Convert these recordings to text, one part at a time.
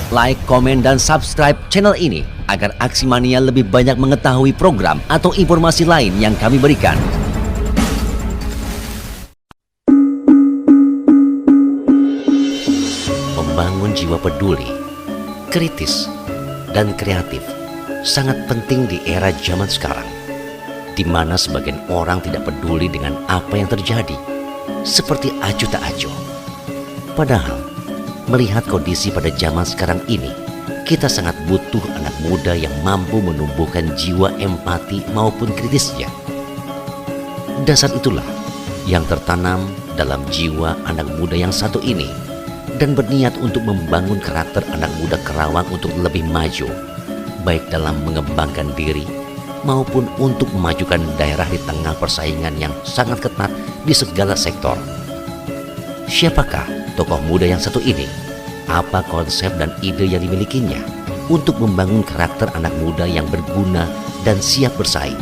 like, komen, dan subscribe channel ini agar Aksi Mania lebih banyak mengetahui program atau informasi lain yang kami berikan. Membangun jiwa peduli, kritis, dan kreatif sangat penting di era zaman sekarang, di mana sebagian orang tidak peduli dengan apa yang terjadi, seperti acuh tak acuh. Padahal, melihat kondisi pada zaman sekarang ini, kita sangat butuh anak muda yang mampu menumbuhkan jiwa empati maupun kritisnya. Dasar itulah yang tertanam dalam jiwa anak muda yang satu ini dan berniat untuk membangun karakter anak muda Karawang untuk lebih maju, baik dalam mengembangkan diri maupun untuk memajukan daerah di tengah persaingan yang sangat ketat di segala sektor. Siapakah tokoh muda yang satu ini? Apa konsep dan ide yang dimilikinya untuk membangun karakter anak muda yang berguna dan siap bersaing?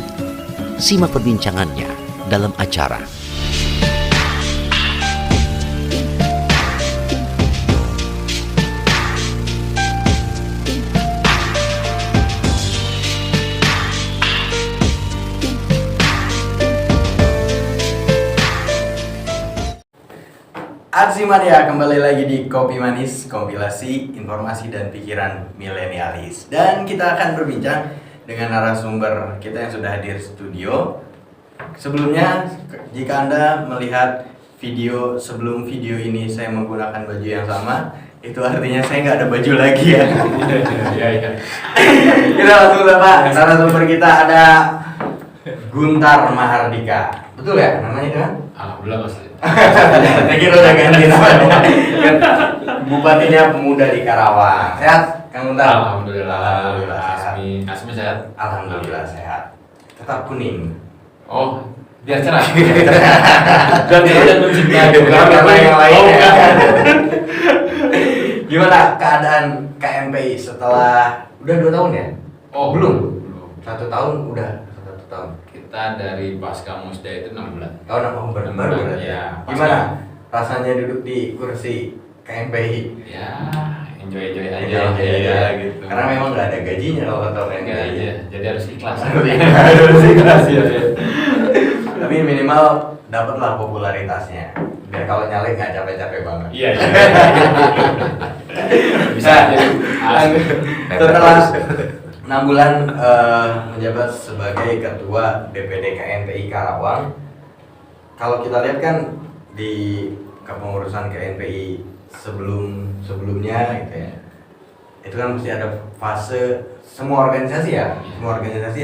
Simak perbincangannya dalam acara Aksi Mania, kembali lagi di Kopi Manis, kompilasi informasi dan pikiran milenialis. Dan kita akan berbincang dengan narasumber kita yang sudah hadir di studio. Sebelumnya, jika Anda melihat video sebelum video ini saya menggunakan baju yang sama, itu artinya saya nggak ada baju lagi ya. Iya. Kita langsung Pak, narasumber kita ada Guntar Mahardika. Betul ya namanya kan? Alhamdulillah Mas. Saya kira udah ganti namanya. Bupatinya pemuda di Karawang. Sehat, Kang Guntar? Alhamdulillah. Sehat. Asmi sehat. Alhamdulillah sehat. Tetap kuning. Oh, biar cerah. Dan mencintai Karena yang lain. Oh, Ya. Gimana keadaan KMPI setelah udah 2 tahun ya? Oh, belum. belum. 1 tahun udah 1 tahun. Kita dari Pasca Musda itu 6 bulan. Oh, November baru berarti. Ya, Gimana rasanya duduk di kursi KMPI? Ya, enjoy aja. Iya, Gitu. Karena memang nggak ada gajinya kalau kata enggak KMPI. aja. Jadi harus ikhlas. Harus ikhlas ya. Tapi minimal dapatlah popularitasnya. Biar kalau nyalek nggak capek-capek banget. Iya. Bisa jadi. Setelah 6 bulan menjabat sebagai Ketua DPD KNPI Karawang, kalau kita lihat kan di kepengurusan KNPI sebelumnya gitu ya, itu kan mesti ada fase, semua organisasi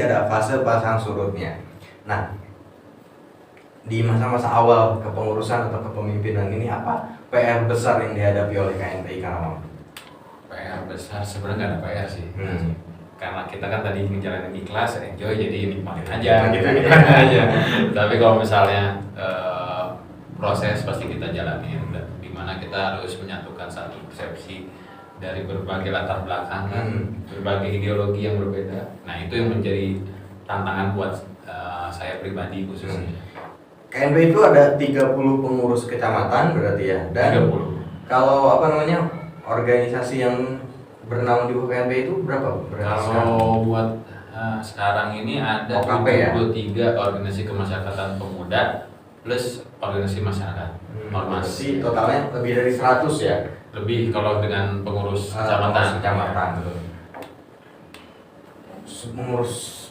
ada fase pasang surutnya. Nah, di masa-masa awal kepengurusan atau kepemimpinan ini apa PR besar yang dihadapi oleh KNPI Karawang? PR besar sebenarnya nggak ada PR sih. Karena kita kan tadi ngejalanin ikhlas, enjoy, jadi nikmatin aja. Tapi kalau misalnya proses pasti kita jalanin, dimana kita harus menyatukan satu persepsi dari berbagai latar belakang, berbagai ideologi yang berbeda. Nah, itu yang menjadi tantangan buat saya pribadi khususnya. KNPI itu ada 30 pengurus kecamatan berarti ya, dan 30. Kalau organisasi yang bernaung di KNPI itu berapa? Kalau buat sekarang ini ada OKP ya? 23 organisasi kemasyarakatan pemuda plus organisasi masyarakat. Masih totalnya lebih dari 100 ya? Lebih kalau dengan pengurus Kecamatan.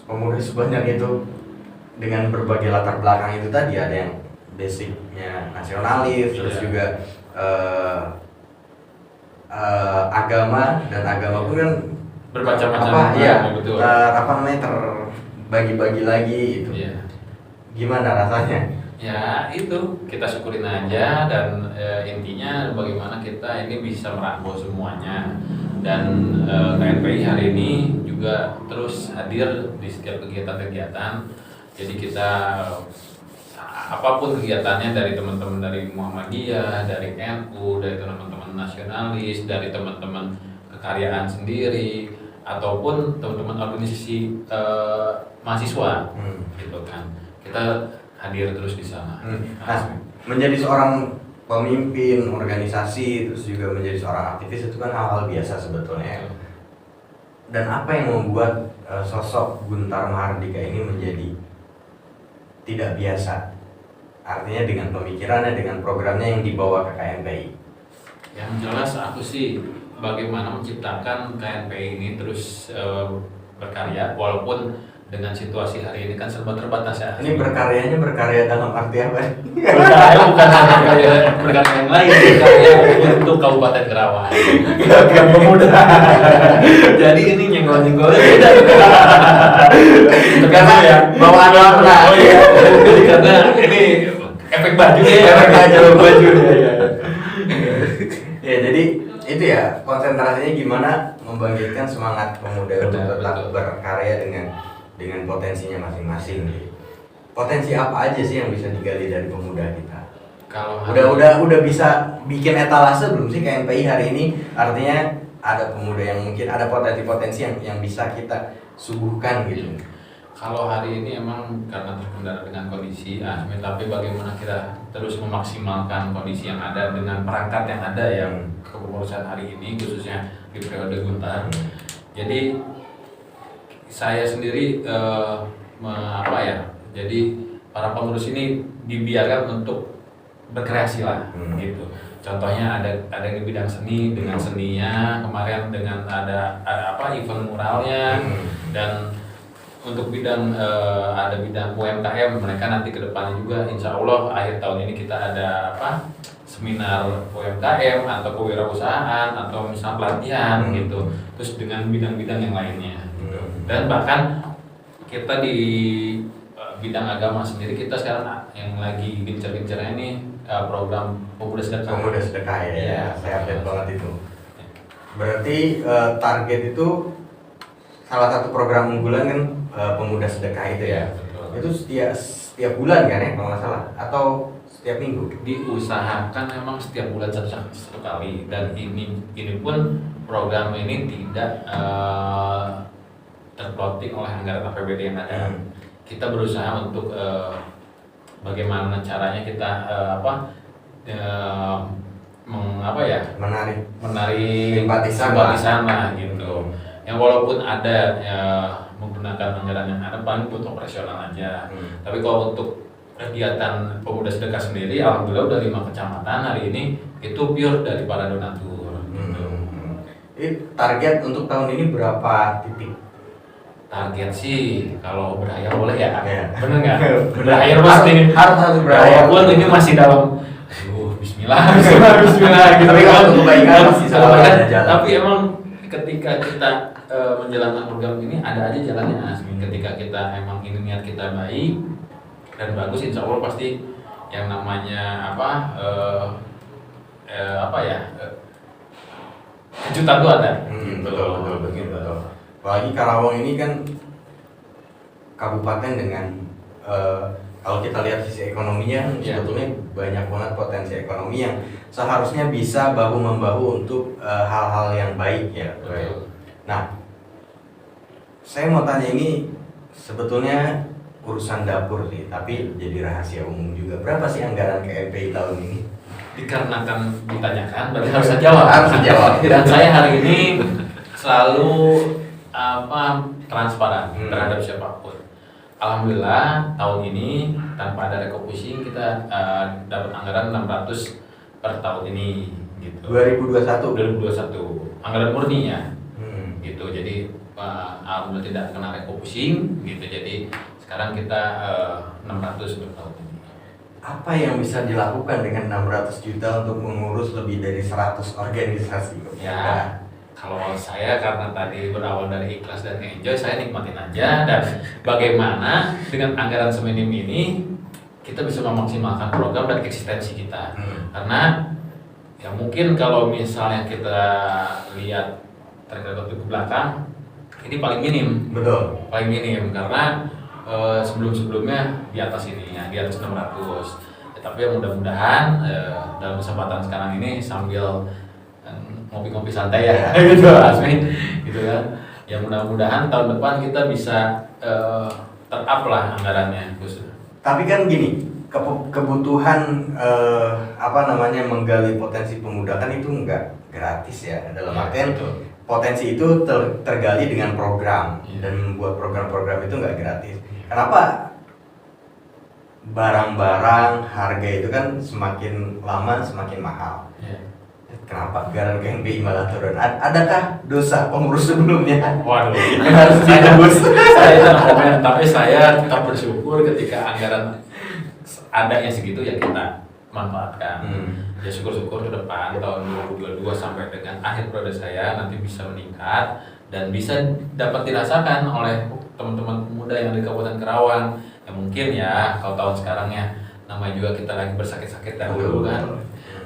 Pengurus sebanyak itu dengan berbagai latar belakang itu tadi, ada yang basicnya nasionalis, terus juga agama, dan agama pun kan bermacam-macam. Betul. Terbagi-bagi lagi itu. Iya. Gimana rasanya? Ya itu kita syukurin aja, dan intinya bagaimana kita ini bisa merangkul semuanya. Dan KNPI hari ini juga terus hadir di setiap kegiatan-kegiatan. Jadi kita apapun kegiatannya, dari teman-teman dari Muhammadiyah, dari NU, dari teman-teman nasionalis, dari teman-teman kekaryaan sendiri, ataupun teman-teman organisasi mahasiswa, gitu kan. Kita hadir terus di sana. Nah, menjadi seorang pemimpin organisasi terus juga menjadi seorang aktivis itu kan hal-hal biasa sebetulnya. Dan apa yang membuat sosok Guntar Mahardika ini menjadi tidak biasa? Artinya dengan pemikirannya, dengan programnya yang dibawa ke KNPI. Yang jelas aku sih bagaimana menciptakan KNPI ini terus berkarya walaupun dengan situasi hari ini kan serba terbatas ya. Ini berkarya dalam arti apa? Berkarya bukan berkarya yang lain, berkarya untuk Kabupaten Kerawang. Yang pemuda. Jadi ini nyenggol-nyenggolnya beda. Karena ya bawaan warna. Oh iya. Karena ini efek baju ya. Efek baju ya. Ya jadi itu ya konsentrasinya gimana membangkitkan semangat pemuda untuk tetap berkarya dengan potensinya masing-masing. Potensi apa aja sih yang bisa digali dari pemuda kita? Kalau udah bisa bikin etalase belum sih KNPI hari ini? Artinya ada pemuda yang mungkin ada potensi-potensi yang bisa kita suguhkan gitu. Kalau hari ini emang karena terkendala dengan kondisi tapi bagaimana kita terus memaksimalkan kondisi yang ada dengan perangkat yang ada yang kepengurusan hari ini khususnya di periode Guntar. Jadi saya sendiri jadi para pengurus ini dibiarkan untuk berkreasi lah gitu. Contohnya ada yang di bidang seni dengan seninya, kemarin dengan ada event muralnya dan untuk bidang ada bidang UMKM mereka nanti ke depannya juga insya Allah akhir tahun ini kita ada seminar UMKM atau kewirausahaan atau misalnya pelatihan gitu terus dengan bidang-bidang yang lainnya gitu. Dan bahkan kita di bidang agama sendiri kita sekarang yang lagi gencar-gencarnya ini program pemuda sedekah ya. Saya update banget itu. Berarti target itu salah satu program unggulan kan pemuda sedekah itu ya. Betul. Itu setiap bulan kan ya kalau nggak salah atau setiap minggu? Diusahakan memang setiap bulan satu kali dan ini pun program ini tidak terplotting oleh anggaran APBD yang ada. Kita berusaha untuk bagaimana caranya kita menarik simpatisan lah gitu. Yang walaupun ada menggunakan anggaran yang ada paling buat operasional aja. Tapi kalau untuk kegiatan pemuda sedekah sendiri, alhamdulillah udah 5 kecamatan hari ini itu pure dari para donatur. Gitu. Target untuk tahun ini berapa titik? Target sih kalau berhayal boleh ya, bener nggak? Berhayal pasti harus berhayal. Walaupun ini masih dalam, Bismillah gitu. Tapi kalau untuk kebaikan masih selalu ada jalan. Tapi emang ketika kita menjalankan program ini ada aja jalannya Asmi. Ketika kita emang ini niat kita baik dan bagus, insya Allah pasti yang namanya kejutan tuh ada. Betul begitu. Apalagi Karawang ini kan kabupaten dengan kalau kita lihat sisi ekonominya sebetulnya banyak banget potensi ekonomi yang seharusnya bisa bahu membahu untuk hal-hal yang baik ya. Nah, saya mau tanya ini sebetulnya urusan dapur sih, tapi jadi rahasia umum juga. Berapa sih anggaran KNPI tahun ini? Dikarenakan ditanyakan, berarti harus saya jawab. Dan saya hari ini selalu transparan terhadap siapapun. Alhamdulillah tahun ini tanpa ada refocusing kita dapat anggaran 600 per tahun ini gitu. 2021 anggaran murni ya. Gitu. Jadi alhamdulillah tidak kena refocusing gitu. Jadi sekarang kita 600 per tahun ini. Apa yang bisa dilakukan dengan 600 juta untuk mengurus lebih dari 100 organisasi? Ya. Kalau saya karena tadi berawal dari ikhlas dan enjoy, saya nikmatin aja. Dan bagaimana dengan anggaran seminim ini kita bisa memaksimalkan program dan eksistensi kita. Karena ya mungkin kalau misalnya kita lihat terkait ke belakang, ini paling minim. Betul. Paling minim karena sebelum-sebelumnya di atas ini ya, di atas 600. Tapi mudah-mudahan dalam kesempatan sekarang ini sambil ngopi-ngopi santai ya gitu Asmi gitu kan ya mudah-mudahan tahun depan kita bisa ter-up lah anggarannya khusus. Tapi kan gini, kebutuhan menggali potensi pemuda kan itu enggak gratis ya, dalam artian potensi itu tergali dengan program dan membuat program-program itu enggak gratis. Kenapa barang-barang harga itu kan semakin lama semakin mahal? Kenapa anggaran KNPI malah turun? Adakah dosa pengurus sebelumnya? Waduh, harus ditebus. Saya komen, tapi saya tetap bersyukur ketika anggaran ada yang segitu ya kita manfaatkan. Ya syukur-syukur ke depan tahun 2022 sampai dengan akhir periode saya nanti bisa meningkat dan bisa dapat dirasakan oleh teman-teman pemuda yang di Kabupaten Karawang. Ya mungkin ya kalau tahun sekarang ya namanya juga kita lagi bersakit-sakit dahulu kan.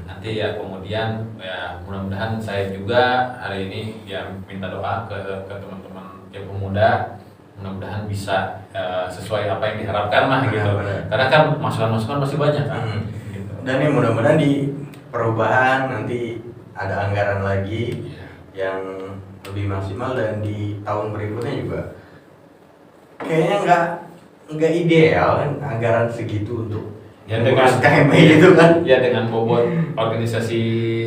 Nanti ya kemudian ya mudah-mudahan saya juga hari ini ya minta doa ke teman-teman yang pemuda, mudah-mudahan bisa sesuai apa yang diharapkan lah gitu. Karena kan masukan-masukan masih banyak kan. Gitu. Dan ya mudah-mudahan di perubahan nanti ada anggaran lagi yang lebih maksimal dan di tahun berikutnya juga kayaknya nggak ideal kan anggaran segitu untuk ya dengan KMPI itu kan. Ya dengan bobot organisasi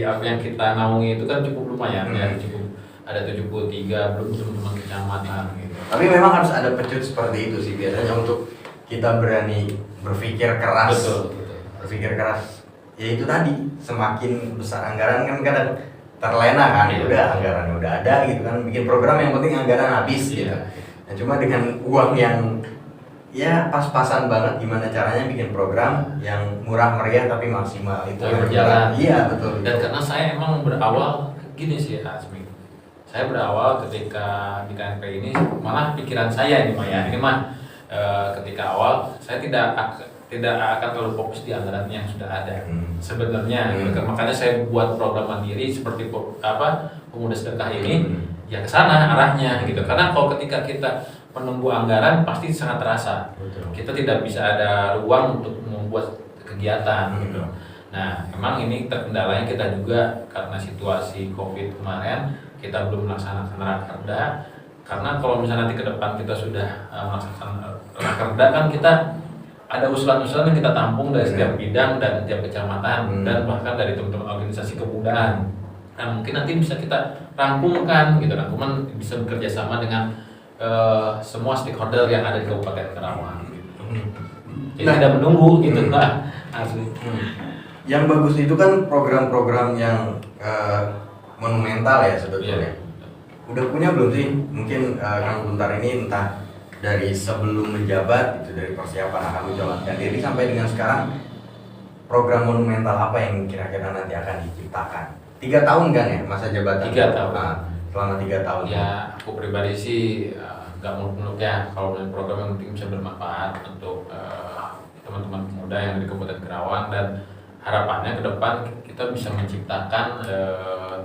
apa yang kita naungi itu kan cukup lumayan ya, cukup ada 73 belum teman-teman kecamatan gitu. Tapi memang harus ada pecut seperti itu sih biasanya untuk kita berani berpikir keras. Betul. Berpikir keras. Ya itu tadi, semakin besar anggaran kan kadang terlena kan. Udah anggarannya udah ada gitu kan, bikin program yang penting anggaran habis gitu. Nah, cuma dengan uang yang ya pas-pasan banget gimana caranya bikin program yang murah meriah tapi maksimal itu yang berjalan. Iya betul. Dan karena saya emang berawal gini sih Asmi, saya berawal ketika di KNPI ini malah pikiran saya ini mah ketika awal saya tidak akan terlalu fokus di anggaran yang sudah ada sebenarnya. Makanya saya buat program mandiri seperti pemuda sedekah ini ya ke sana arahnya gitu. Karena kalau ketika kita menunggu anggaran pasti sangat terasa. Kita tidak bisa ada ruang untuk membuat kegiatan gitu. Nah, memang ini terkendalanya kita juga karena situasi Covid kemarin kita belum melaksanakan rakerda. Karena kalau misalnya nanti ke depan kita sudah melaksanakan rakerda kan kita ada usulan-usulan yang kita tampung dari setiap bidang dan setiap kecamatan dan bahkan dari teman-teman organisasi kemudaan. Nah, mungkin nanti bisa kita rangkumkan gitu, rangkuman bisa bekerja sama dengan semua stakeholder yang ada di Kabupaten Karawang gitu. Jadi tidak menunggu gitu Pak. Asli. Yang bagus itu kan program-program yang monumental ya sebetulnya. Udah punya belum sih? Mungkin Kang Guntar ini entah dari sebelum menjabat itu dari persiapan akan menjalankan diri sampai dengan sekarang program monumental apa yang kira-kira nanti akan diciptakan? 3 tahun kan ya masa jabatan? 3 tahun. Nah, selama 3 tahun. Ya, aku pribadi sih nggak muluk-muluk ya. Kalau program yang penting bisa bermanfaat untuk teman-teman pemuda yang di Kabupaten Karawang dan harapannya ke depan kita bisa menciptakan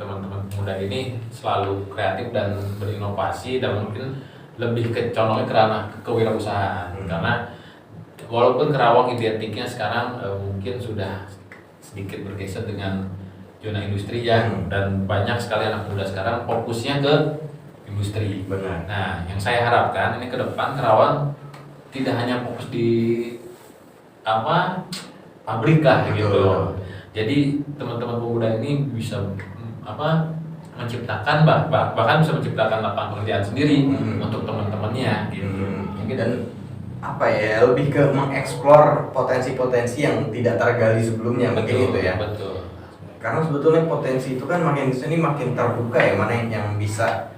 teman-teman pemuda ini selalu kreatif dan berinovasi dan mungkin lebih condongnya ke ranah kewirausahaan. Karena walaupun Karawang identiknya sekarang mungkin sudah sedikit bergeser dengan zona industri ya, dan banyak sekali anak muda sekarang fokusnya ke industri. Benar. Nah, yang saya harapkan ini ke depan Karawang tidak hanya fokus di pabrik lah gitu. Jadi teman-teman pemuda ini bisa menciptakan bahkan bisa menciptakan lapangan pekerjaan sendiri untuk teman-temannya gitu. Dan lebih ke mengeksplor potensi-potensi yang tidak tergali sebelumnya. Mungkin itu ya. Betul. Karena sebetulnya potensi itu kan makin kesini makin terbuka ya, mana yang bisa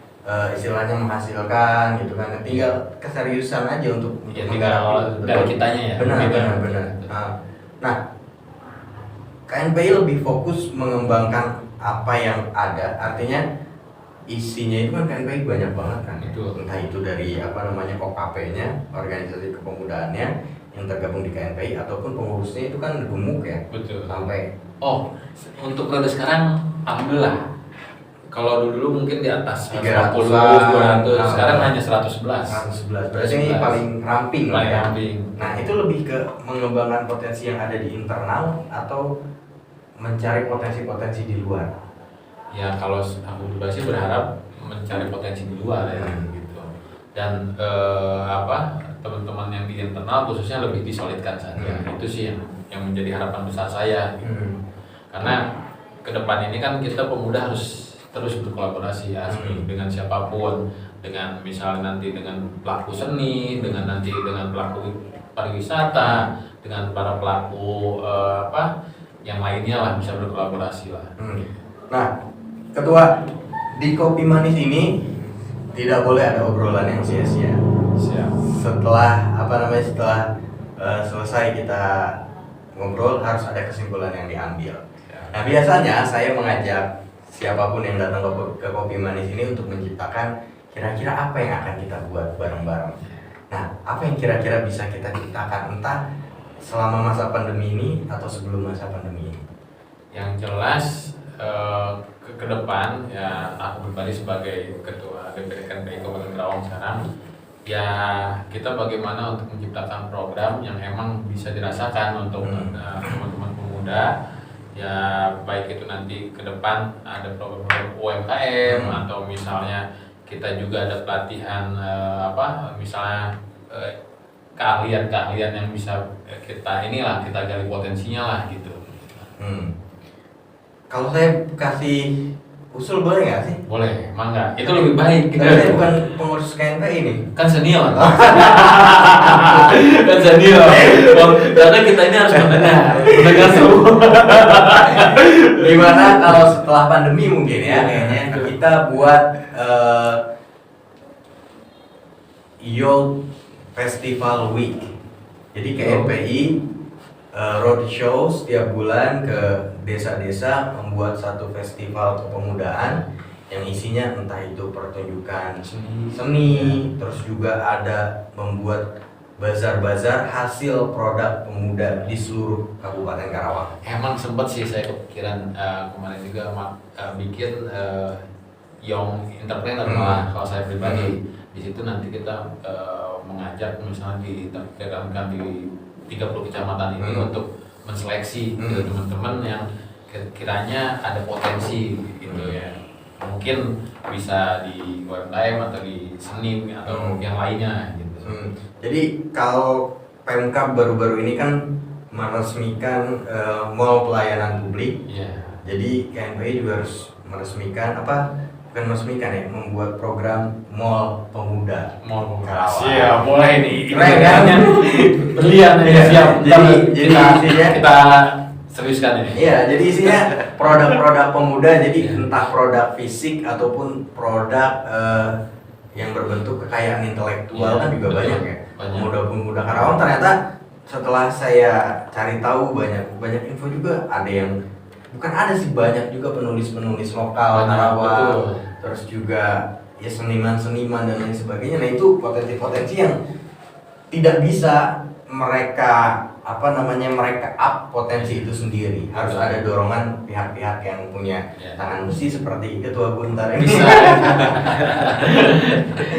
istilahnya menghasilkan gitu kan. Tinggal keseriusan aja untuk tinggal dari kitanya ya. Benar. Nah, KNPI lebih fokus mengembangkan apa yang ada, artinya isinya itu kan KNPI banyak banget kan. Entah itu dari OKP-nya, organisasi kepemudaannya yang tergabung di KNPI ataupun pengurusnya itu kan gemuk ya. Betul. Sampai untuk periode sekarang alhamdulillah. Kalau dulu mungkin di atas 300, 200, sekarang hanya 111. Berarti ini paling ramping lah ya. Ramping. Nah, itu lebih ke mengembangkan potensi yang ada di internal atau mencari potensi-potensi di luar. Ya kalau aku pribadi sih berharap mencari potensi di luar ya gitu. Dan teman-teman yang di internal khususnya lebih disolidkan saja. Itu sih yang menjadi harapan besar saya gitu. Karena ke depan ini kan kita pemuda harus terus berkolaborasi ya dengan siapapun, dengan misalnya nanti dengan pelaku seni, dengan pelaku pariwisata, dengan para pelaku yang lainnya lah, bisa berkolaborasi lah. Nah, Ketua, di Kopi Manis ini tidak boleh ada obrolan yang sia-sia. Setelah selesai kita ngobrol, harus ada kesimpulan yang diambil. Nah, biasanya saya mengajak siapapun yang datang ke Kopi Manis ini untuk menciptakan kira-kira apa yang akan kita buat bareng-bareng. Nah, apa yang kira-kira bisa kita ciptakan, entah selama masa pandemi ini atau sebelum masa pandemi ini? Yang jelas ke depan ya, aku pribadi sebagai ketua DPD KNPI Kabupaten Karawang sekarang, ya kita bagaimana untuk menciptakan program yang emang bisa dirasakan untuk teman-teman pemuda. Ya baik itu nanti ke depan ada program-program UMKM atau misalnya kita juga ada pelatihan misalnya keahlian-keahlian yang bisa kita gali potensinya lah gitu. Kalau saya kasih usul boleh nggak sih? Boleh, mangga. Itu lebih baik. Saya bukan pengurus KNPI ini. Kan senior. Kan senior. Karena kita ini harus mendengar semua. Gimana kalau setelah pandemi mungkin ya, kayaknya kita buat Youth Festival Week. Jadi KNPI roadshow setiap bulan ke desa-desa membuat satu festival kepemudaan yang isinya entah itu pertunjukan seni, terus juga ada membuat bazar-bazar hasil produk pemuda di seluruh Kabupaten Karawang. Emang sempat sih saya kepikiran kemarin juga bikin young entrepreneur malah kalau saya pribadi. Di situ nanti kita mengajak misalnya di 30 kecamatan ini untuk menseleksi teman-teman yang kiranya ada potensi gitu ya. Mungkin bisa di UMKM atau di seni atau yang lainnya gitu. Jadi kalau Pemkab baru-baru ini kan meresmikan mall pelayanan publik. Jadi KNPI juga harus membuat program mall pemuda. Siap, boleh nih. Keren kan? Berlian ya, siap. Jadi isinya kita seriuskan ini. Iya, jadi isinya produk-produk pemuda. Jadi entah produk fisik ataupun produk yang berbentuk kekayaan intelektual kan juga banyak ya. Pemuda-pemuda Karawang ternyata setelah saya cari tahu banyak info juga, ada yang banyak juga penulis-penulis lokal Karawang. Terus juga ya seniman-seniman dan lain sebagainya. Nah, itu potensi-potensi yang tidak bisa mereka up potensi itu sendiri. Harus ada dorongan pihak-pihak yang punya tangan besi seperti Ketua Guntar ini.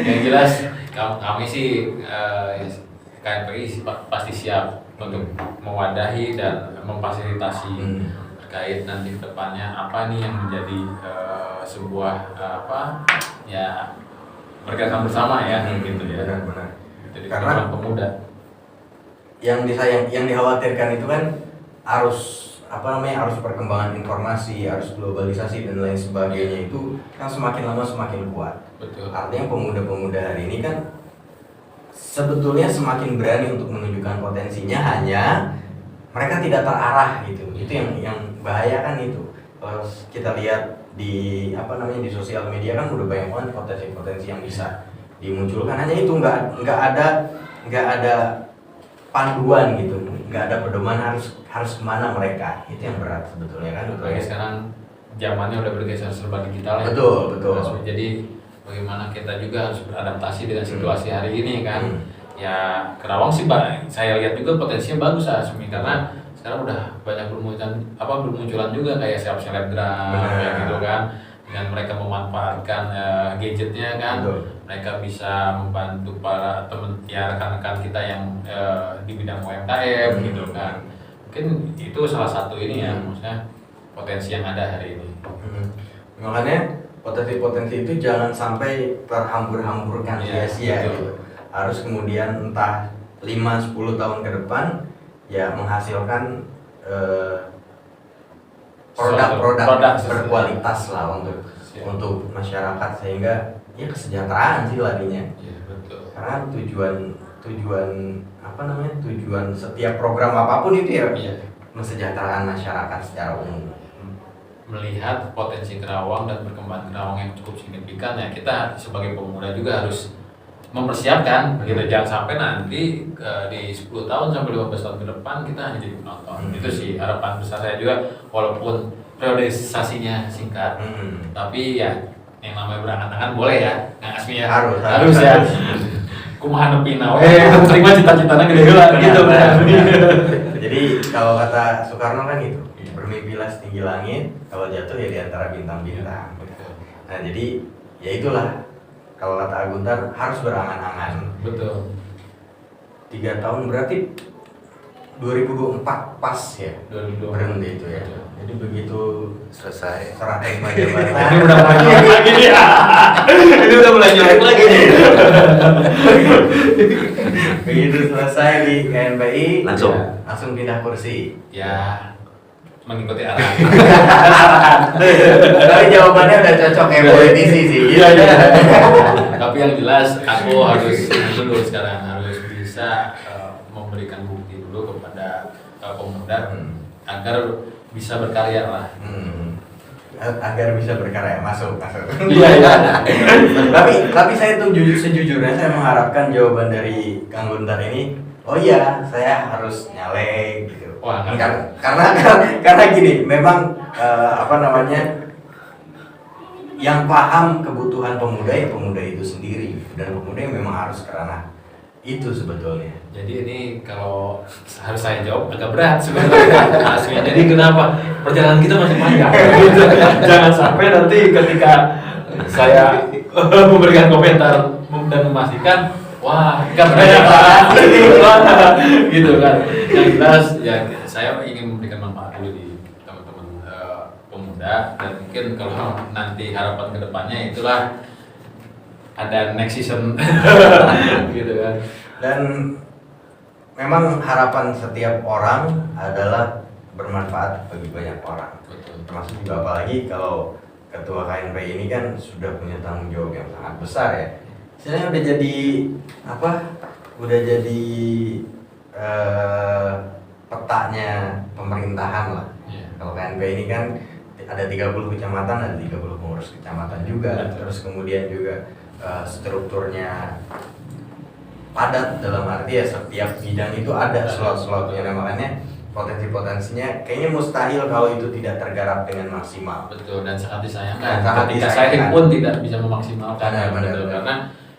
Yang jelas kami sih KNPI pasti siap untuk mewadahi dan memfasilitasi terkait nanti kedepannya apa nih yang menjadi sebuah bergerakan bersama ya gitu ya. Benar. Jadi Karena pemuda yang dikhawatirkan itu kan harus perkembangan informasi, harus globalisasi dan lain sebagainya, itu kan semakin lama semakin kuat. Betul. Artinya pemuda-pemuda hari ini kan sebetulnya semakin berani untuk menunjukkan potensinya, hanya mereka tidak terarah gitu. Itu yang bahaya kan itu. Kalau kita lihat di sosial media kan udah banyak banget potensi-potensi yang bisa dimunculkan, hanya itu nggak ada panduan gitu, nggak ada pedoman harus kemana mereka. Itu yang berat sebetulnya kan. Apalagi sekarang zamannya udah bergeser serba digital ya. Betul. Jadi bagaimana kita juga harus beradaptasi dengan situasi hari ini kan. Ya Karawang sih saya lihat juga potensinya bagus karena sekarang udah banyak bermunculan juga kayak selebgram ya gitu kan. Dengan mereka memanfaatkan gadgetnya kan. Mereka bisa membantu para rekan-rekan kita yang di bidang UMKM gitu kan. Mungkin itu salah satu ini ya, maksudnya potensi yang ada hari ini. Makanya potensi-potensi itu jangan sampai terhambur-hamburkan sia-sia gitu. harus kemudian entah 5-10 tahun ke depan ya menghasilkan produk berkualitas lah untuk masyarakat, sehingga ya kesejahteraan sih larinya. Iya, betul. Karena tujuan setiap program apapun itu ya Iya. kesejahteraan masyarakat secara umum. Melihat potensi Kerawang dan perkembangan Kerawang yang cukup signifikan, ya kita sebagai pemuda juga harus mempersiapkan begitu, jangan sampai nanti di 10 tahun sampai 15 tahun ke depan kita hanya jadi penonton. Itu sih harapan besar saya juga, walaupun periodisasinya singkat, tapi ya yang namanya berangan-angan boleh ya, Kang Asmi ya, harus ya. Kumaha nepi nawe, terima cita-citanya gede heula gitu. Jadi kalau kata Soekarno kan gitu, bermimpilah setinggi langit, kalau jatuh ya di antara bintang-bintang. Nah jadi ya itulah, kalau kata Aguntar harus berangan-angan. Betul. 3 tahun berarti 2024 pas ya 2024 berhenti itu ya. Betul. Jadi begitu Selesai. serah terima jabatan. Ini udah mulai nyolek lagi nih. Ini udah mulai nyolek lagi nih. Begitu selesai di KNPI Langsung pindah kursi. Ya, mengikuti arahan. Tapi jawabannya udah cocok kayak politisi sih. Iya. Tapi yang jelas aku harus dulu sekarang harus bisa memberikan bukti dulu kepada pemuda agar bisa berkarya lah. Agar bisa berkarya, masuk. Iya. Tapi saya tuh sejujurnya saya mengharapkan jawaban dari Kang Guntar ini. Oh iya, saya harus nyalek gitu. Wah, karena gini, memang yang paham kebutuhan pemuda ya pemuda itu sendiri, dan pemuda yang memang harus kerana itu sebetulnya. Jadi ini kalau harus saya jawab agak berat sebenarnya. Aslinya. Jadi kenapa perjalanan kita masih panjang? Jangan sampai nanti ketika saya memberikan komentar dan memastikan, wah kan gitu kan. Yang jelas ya saya ingin memberikan manfaat dulu di teman-teman pemuda, dan mungkin kalau nanti harapan kedepannya itulah ada next season gitu kan. Dan memang harapan setiap orang adalah bermanfaat bagi banyak orang. Betul. Termasuk juga apalagi kalau ketua KNPI ini kan sudah punya tanggung jawab yang sangat besar ya. Istilahnya udah jadi apa? Udah jadi petanya pemerintahan lah. Iya. Kalau KNPI ini kan ada 30 kecamatan, ada 30 pengurus kecamatan juga. Terus kemudian juga strukturnya padat, dalam arti ya setiap bidang itu ada slot-slotnya. Nah, makanya potensi-potensinya kayaknya mustahil kalau itu tidak tergarap dengan maksimal. Betul, dan sangat disayangkan Sangat ketika disayangkan. saya pun tidak bisa memaksimalkan. Benar. Karena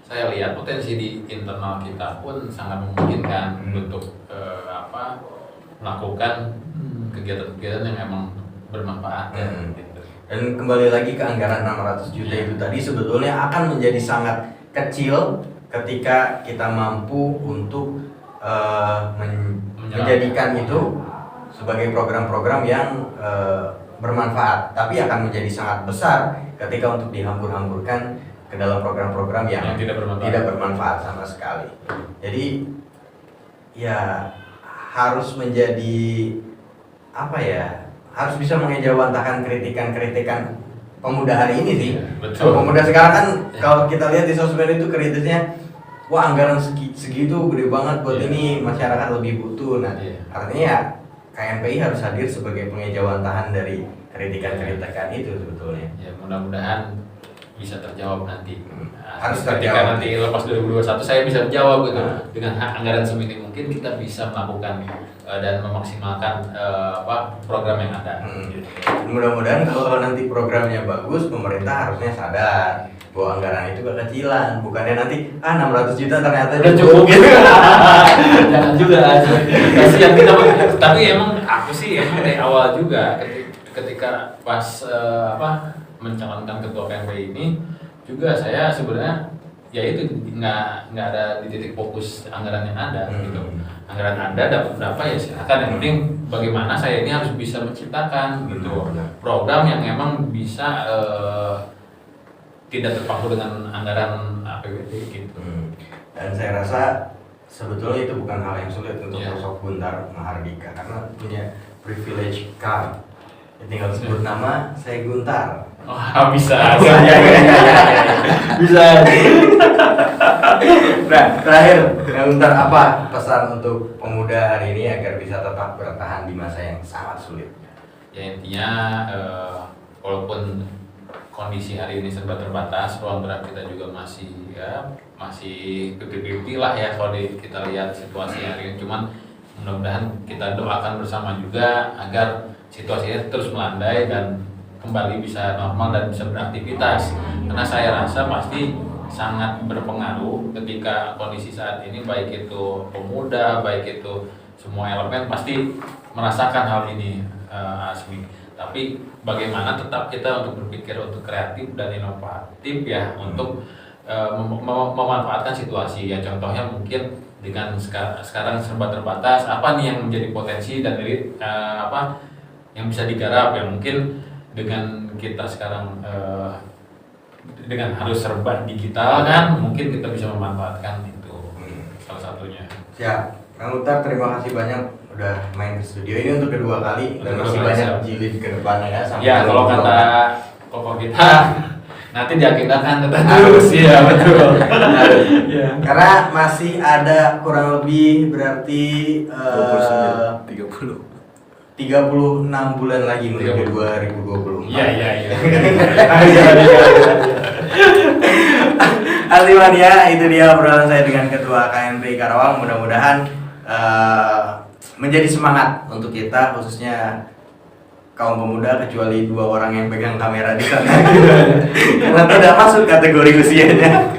saya lihat potensi di internal kita pun sangat memungkinkan untuk melakukan kegiatan-kegiatan yang emang bermanfaat. Gitu. Dan kembali lagi ke anggaran 600 juta itu tadi, sebetulnya akan menjadi sangat kecil ketika kita mampu untuk menjadikan itu sebagai program-program yang bermanfaat, tapi akan menjadi sangat besar ketika untuk dihambur-hamburkan ke dalam program-program yang tidak bermanfaat sama sekali. Jadi ya harus menjadi harus bisa mengejawantahkan kritikan-kritikan pemuda hari ini sih. Betul. Pemuda sekarang kan kalau kita lihat di sosmed itu kritisnya, wah anggaran segitu gede banget buat ini, masyarakat lebih butuh. Nah, artinya ya KNPI harus hadir sebagai pengejawantahan dari kritikan-kritikan itu sebetulnya. Ya, mudah-mudahan bisa terjawab nanti. Harus Ketika terjawab. nanti lepas 2021 saya bisa menjawab gitu. Dengan anggaran seminim mungkin kita bisa melakukan dan memaksimalkan program yang ada. Gitu. Mudah-mudahan kalau nanti programnya bagus, pemerintah harusnya sadar bahwa anggaran itu kekecilan, bukannya nanti 600 juta ternyata udah cukup gitu. Jangan juga. Kasihan kita. Tapi emang aku sih dari awal juga ketika pas mencalonkan ketua KNPI ini juga saya sebenarnya ya itu nggak ada di titik fokus anggaran yang ada gitu. Anggaran ada dapat berapa ya silakan, yang penting bagaimana saya ini harus bisa menciptakan gitu program yang emang bisa tidak terpaku dengan anggaran APBD gitu. Dan saya rasa sebetulnya itu bukan hal yang sulit untuk sosok Guntar Mahardika karena punya privilege card. Tinggal sebut nama, saya Guntar. Oh, bisa. Bisa. Nah, terakhir, Guntar, apa pesan untuk pemuda hari ini agar bisa tetap bertahan di masa yang sangat sulit? Ya intinya walaupun kondisi hari ini serba terbatas, ruang gerak kita juga masih 50-50 lah ya kalau kita lihat situasi hari ini. Cuman mudah-mudahan kita doakan bersama juga agar situasinya terus melandai dan kembali bisa normal dan bisa beraktivitas. Karena saya rasa pasti sangat berpengaruh ketika kondisi saat ini, baik itu pemuda, baik itu semua elemen pasti merasakan hal ini, Asmi. Tapi bagaimana tetap kita untuk berpikir untuk kreatif dan inovatif ya, untuk memanfaatkan situasi ya. Contohnya mungkin dengan sekarang serba terbatas, apa nih yang menjadi potensi dan apa yang bisa digarap ya. Mungkin dengan kita sekarang dengan harus serba digital kan, mungkin kita bisa memanfaatkan itu salah satunya. Siap, Kang Guntar, terima kasih banyak udah main ke studio ini untuk kedua kali dan masih banyak jilid ke depannya ya. Ya kalau kata pokok kita nanti diagendakan terus ya betul. Ya. Karena masih ada kurang lebih berarti 36 bulan lagi menuju 2024. Iya. Altimania, itu dia obrolan saya dengan Ketua KMPI Karawang. Mudah-mudahan menjadi semangat untuk kita, khususnya kaum pemuda, kecuali 2 orang yang pegang kamera di sana karena tidak masuk kategori usianya.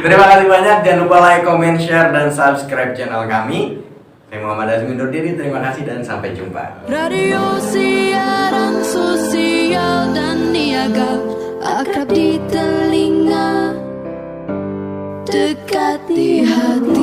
Terima kasih banyak, jangan lupa like, comment, share, dan subscribe channel kami. Saya Muhammad Azmi undur diri, terima kasih dan sampai jumpa. Radio siaran sosial dan niaga, akrab di telinga, dekat di hati.